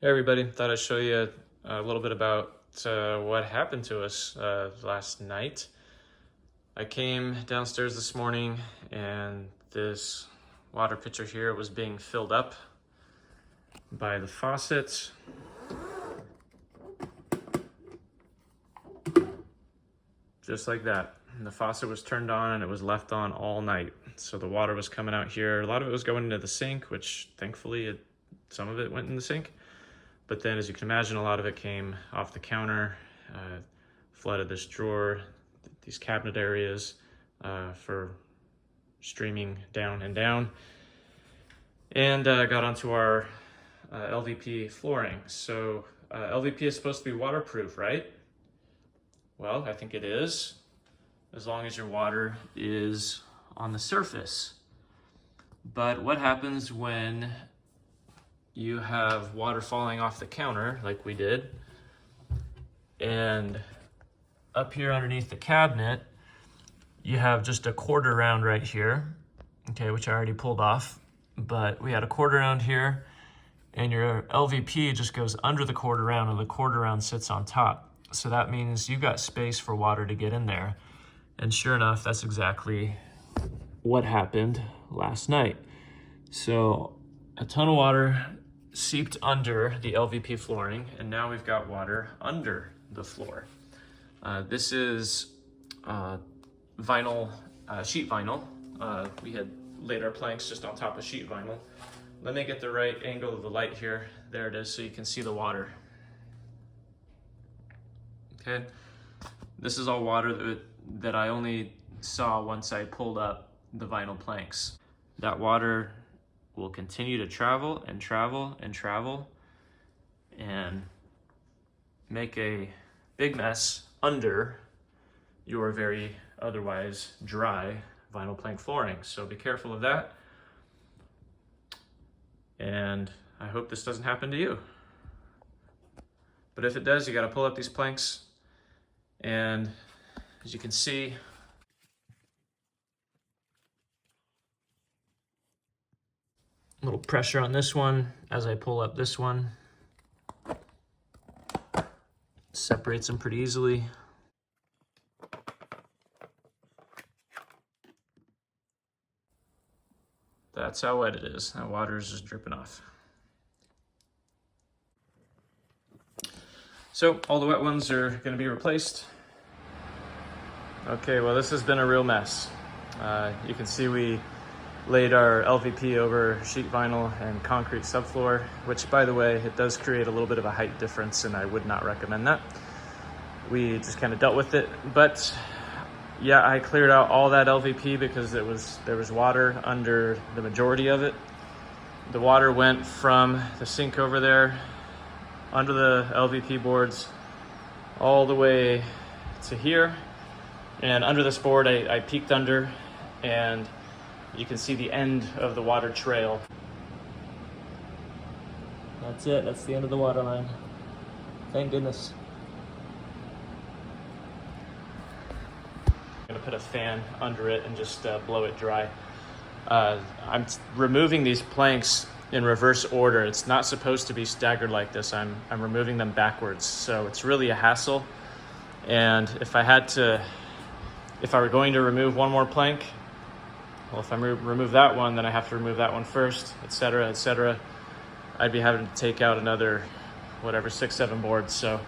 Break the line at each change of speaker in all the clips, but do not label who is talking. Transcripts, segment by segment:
Hey everybody, thought I'd show you a little bit about what happened to us last night. I came downstairs this morning and this water pitcher here was being filled up by the faucet. Just like that. And the faucet was turned on and it was left on all night. So the water was coming out here. A lot of it was going into the sink, which thankfully some of it went in the sink. But then, as you can imagine, a lot of it came off the counter, flooded this drawer, these cabinet areas for streaming down and down, and got onto our LVP flooring. So LVP is supposed to be waterproof, right? Well, I think it is, as long as your water is on the surface. But what happens when you have water falling off the counter like we did, and up here underneath the cabinet you have just a quarter round right here, okay, which I already pulled off, but we had a quarter round here and your LVP just goes under the quarter round and the quarter round sits on top. So that means you've got space for water to get in there. And sure enough, that's exactly what happened last night. So a ton of water seeped under the LVP flooring, and now we've got water under the floor. This is vinyl, sheet vinyl. We had laid our planks just on top of sheet vinyl. Let me get the right angle of the light here. There it is, so you can see the water. Okay, this is all water that I only saw once I pulled up the vinyl planks. That water will continue to travel and travel and travel and make a big mess under your very otherwise dry vinyl plank flooring. So be careful of that. And I hope this doesn't happen to you. But if it does, you got to pull up these planks, and as you can see, a little pressure on this one as I pull up this one. Separates them pretty easily. That's how wet it is. That water is just dripping off. So all the wet ones are going to be replaced. Okay, well, this has been a real mess. You can see we laid our LVP over sheet vinyl and concrete subfloor, which, by the way, it does create a little bit of a height difference, and I would not recommend that. We just kind of dealt with it. But yeah, I cleared out all that LVP because there was water under the majority of it. The water went from the sink over there, under the LVP boards, all the way to here. And under this board, I peeked under, and you can see the end of the water trail. That's it, that's the end of the water line. Thank goodness. I'm gonna put a fan under it and just blow it dry. I'm removing these planks in reverse order. It's not supposed to be staggered like this. I'm removing them backwards. So it's really a hassle. And if I were going to remove one more plank, well, if I remove that one, then I have to remove that one first, etc., etc. I'd be having to take out another, 6-7 boards. So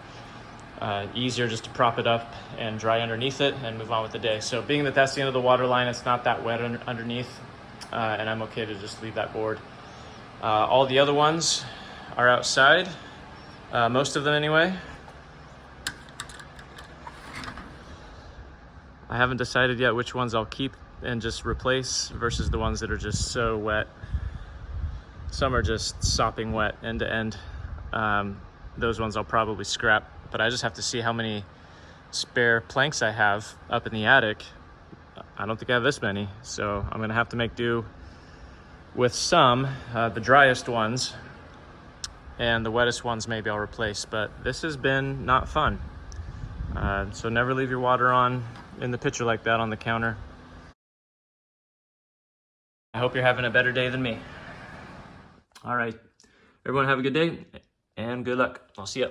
easier just to prop it up and dry underneath it and move on with the day. So being that that's the end of the water line, it's not that wet underneath, and I'm okay to just leave that board. All the other ones are outside, most of them anyway. I haven't decided yet which ones I'll keep and just replace versus the ones that are just so wet. Some are just sopping wet end to end. Those ones I'll probably scrap, but I just have to see how many spare planks I have up in the attic. I don't think I have this many, so I'm gonna have to make do with some, the driest ones, and the wettest ones maybe I'll replace, but this has been not fun. So never leave your water on in the pitcher like that on the counter. I hope you're having a better day than me. All right, everyone have a good day, and good luck. I'll see ya.